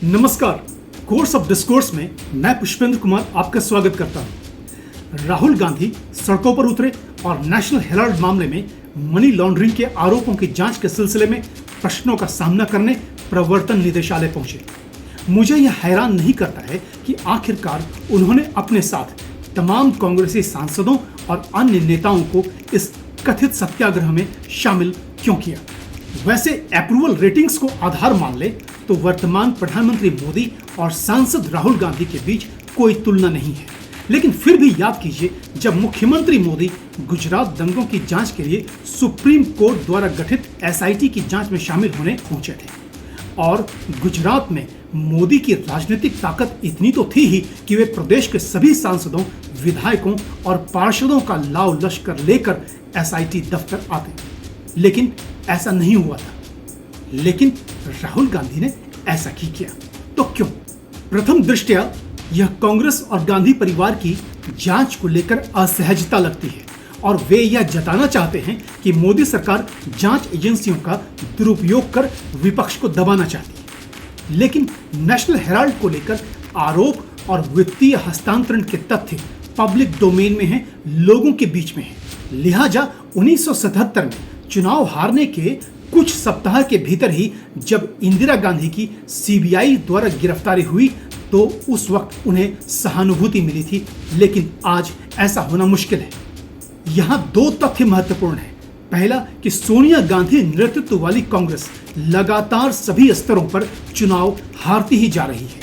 नमस्कार। Course of discourse में मैं पुष्पेंद्र कुमार आपका स्वागत करता हूं। राहुल गांधी सड़कों पर उतरे और नेशनल हेराल्ड मामले में मनी लॉन्ड्रिंग के आरोपों की जांच के सिलसिले में प्रश्नों का सामना करने प्रवर्तन निदेशालय पहुंचे। मुझे यह हैरान नहीं करता है कि आखिरकार उन्होंने अपने साथ तमाम कांग्रेसी सांसदों और अन्य नेताओं को इस कथित सत्याग्रह में शामिल क्यों किया। वैसे अप्रूवल रेटिंग्स को आधार मान ले तो वर्तमान प्रधानमंत्री मोदी और सांसद राहुल गांधी के बीच कोई तुलना नहीं है। लेकिन फिर भी याद कीजिए, जब मुख्यमंत्री मोदी गुजरात दंगों की जांच के लिए सुप्रीम कोर्ट द्वारा गठित एसआईटी की जांच में शामिल होने पहुंचे थे, और गुजरात में मोदी की राजनीतिक ताकत इतनी तो थी ही कि वे प्रदेश के सभी सांसदों, विधायकों और पार्षदों का लाव लश्कर लेकर एसआईटी दफ्तर आते। लेकिन ऐसा नहीं हुआ था। लेकिन राहुल गांधी ने ऐसा ही किया। तो क्यों? प्रथम दृष्टया यह कांग्रेस और गांधी परिवार की जांच को लेकर असहजता लगती है और वे यह जताना चाहते हैं कि मोदी सरकार जांच एजेंसियों का दुरुपयोग कर विपक्ष को दबाना चाहती है। लेकिन नेशनल हेराल्ड को लेकर आरोप और वित्तीय हस्तांतरण के तथ्य पब्लिक डोमेन में हैं, लोगों के बीच में हैं। लिहाजा 1977 में चुनाव हारने के कुछ सप्ताह के भीतर ही जब इंदिरा गांधी की सीबीआई द्वारा गिरफ्तारी हुई तो उस वक्त उन्हें सहानुभूति मिली थी। लेकिन आज ऐसा होना मुश्किल है। यहां दो तथ्य महत्वपूर्ण हैं। पहला कि सोनिया गांधी नेतृत्व वाली कांग्रेस लगातार सभी स्तरों पर चुनाव हारती ही जा रही है,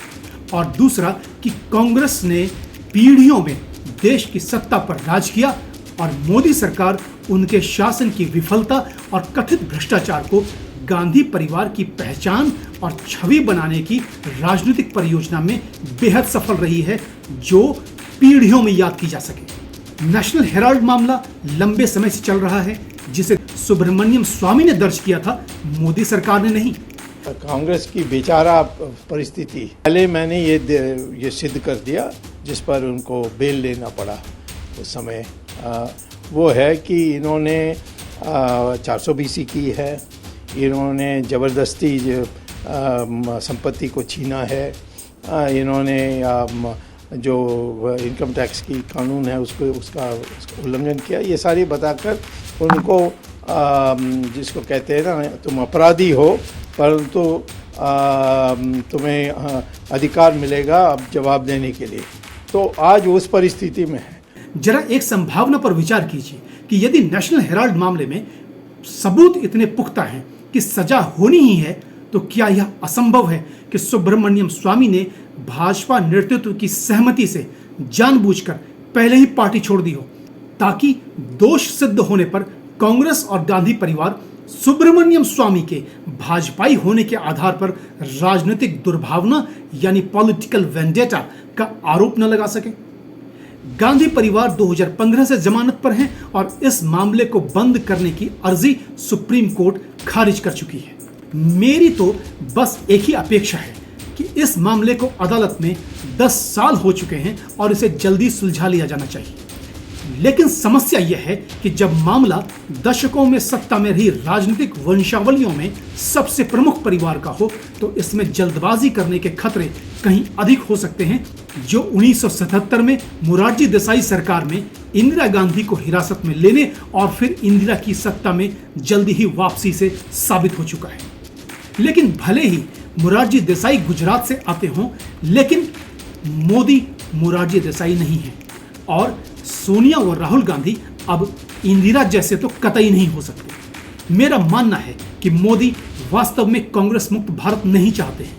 और दूसरा कि कांग्रेस ने पीढ़ियों में देश की सत्ता पर राज किया और मोदी सरकार उनके शासन की विफलता और कथित भ्रष्टाचार को गांधी परिवार की पहचान और छवि बनाने की राजनीतिक परियोजना में बेहद सफल रही है, जो पीढ़ियों में याद की जा सके। नेशनल हेराल्ड मामला लंबे समय से चल रहा है, जिसे सुब्रमण्यम स्वामी ने दर्ज किया था, मोदी सरकार ने नहीं। कांग्रेस की बेचारा परिस्थिति पहले मैंने ये सिद्ध कर दिया, जिस पर उनको बेल लेना पड़ा उस समय। वो है कि इन्होंने 420 की है, इन्होंने ज़बरदस्ती संपत्ति को छीना है, इन्होंने जो इनकम टैक्स की कानून है उसका उल्लंघन किया। ये सारी बताकर उनको जिसको कहते हैं ना, तुम अपराधी हो परंतु तुम्हें अधिकार मिलेगा अब जवाब देने के लिए। तो आज उस परिस्थिति में है। जरा एक संभावना पर विचार कीजिए कि यदि नेशनल हेराल्ड मामले में सबूत इतने पुख्ता हैं कि सजा होनी ही है, तो क्या यह असंभव है कि सुब्रमण्यम स्वामी ने भाजपा नेतृत्व की सहमति से जानबूझकर पहले ही पार्टी छोड़ दी हो, ताकि दोष सिद्ध होने पर कांग्रेस और गांधी परिवार सुब्रमण्यम स्वामी के भाजपाई होने के आधार पर राजनीतिक दुर्भावना यानी पॉलिटिकल वेंडेटा का आरोप न लगा सके। गांधी परिवार 2015 से जमानत पर हैं और इस मामले को बंद करने की अर्जी सुप्रीम कोर्ट खारिज कर चुकी है। मेरी तो बस एक ही अपेक्षा है कि इस मामले को अदालत में 10 साल हो चुके हैं और इसे जल्दी सुलझा लिया जाना चाहिए। लेकिन समस्या यह है कि जब मामला दशकों में सत्ता में रही राजनीतिक वंशावलियों में सबसे प्रमुख परिवार का हो, तो इसमें जल्दबाजी करने के खतरे कहीं अधिक हो सकते हैं, जो 1977 में मोरारजी देसाई सरकार में इंदिरा गांधी को हिरासत में लेने और फिर इंदिरा की सत्ता में जल्दी ही वापसी से साबित हो चुका है। लेकिन भले ही मोरारजी देसाई गुजरात से आते हों, लेकिन मोदी मोरारजी देसाई नहीं है, और सोनिया और राहुल गांधी अब इंदिरा जैसे तो कतई नहीं हो सकते। मेरा मानना है कि मोदी वास्तव में कांग्रेस मुक्त भारत नहीं चाहते हैं।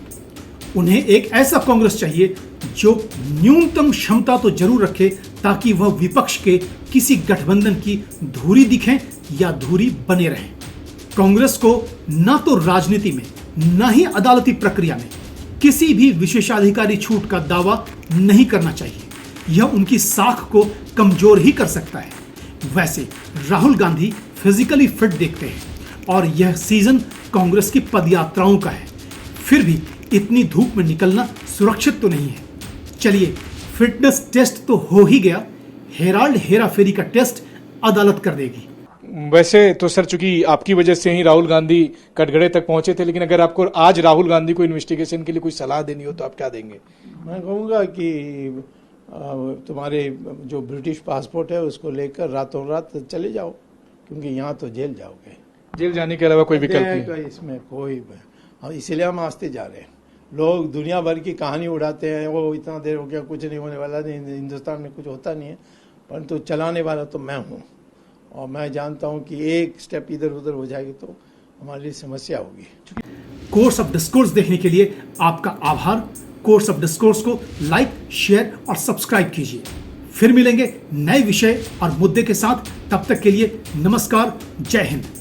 उन्हें एक ऐसा कांग्रेस चाहिए जो न्यूनतम क्षमता तो जरूर रखे, ताकि वह विपक्ष के किसी गठबंधन की धुरी दिखें या धुरी बने रहें। कांग्रेस को न तो राजनीति में न ही अदालती प्रक्रिया में किसी भी विशेषाधिकारी छूट का दावा नहीं करना चाहिए। यह उनकी साख को कमजोर ही कर सकता है। वैसे राहुल गांधी फिजिकली फिट देखते हैं और यह सीजन कांग्रेस की पदयात्राओं का है। फिर भी इतनी धूप में निकलना सुरक्षित तो नहीं है। चलिए, फिटनेस टेस्ट तो हो ही गया, हेराल्ड हेराफेरी का टेस्ट अदालत कर देगी। वैसे तो सर, चूंकि आपकी वजह से ही राहुल गांधी कटघरे तक पहुंचे थे, लेकिन अगर आपको आज राहुल गांधी को इन्वेस्टिगेशन के लिए कोई सलाह देनी हो तो आप क्या देंगे? मैं कहूँगा कि तुम्हारे जो ब्रिटिश पासपोर्ट है उसको लेकर रातों रात चले जाओ, क्योंकि यहाँ तो जेल जाओगे। जेल जाने के अलावा कोई विकल्प नहीं? इसमें कोई, इसीलिए हम आस्ते जा रहे हैं। लोग दुनिया भर की कहानी उड़ाते हैं, वो इतना देर हो गया, कुछ नहीं होने वाला, नहीं हिंदुस्तान में कुछ होता नहीं है, परंतु चलाने वाला तो मैं हूँ। और मैं जानता हूँ कि एक स्टेप इधर उधर हो जाएगी तो हमारे लिए समस्या होगी। कोर्स ऑफ डिस्कोर्स देखने के लिए आपका आभार। कोर्स ऑफ डिस्कोर्स को लाइक, शेयर और सब्सक्राइब कीजिए। फिर मिलेंगे नए विषय और मुद्दे के साथ। तब तक के लिए नमस्कार, जय हिंद।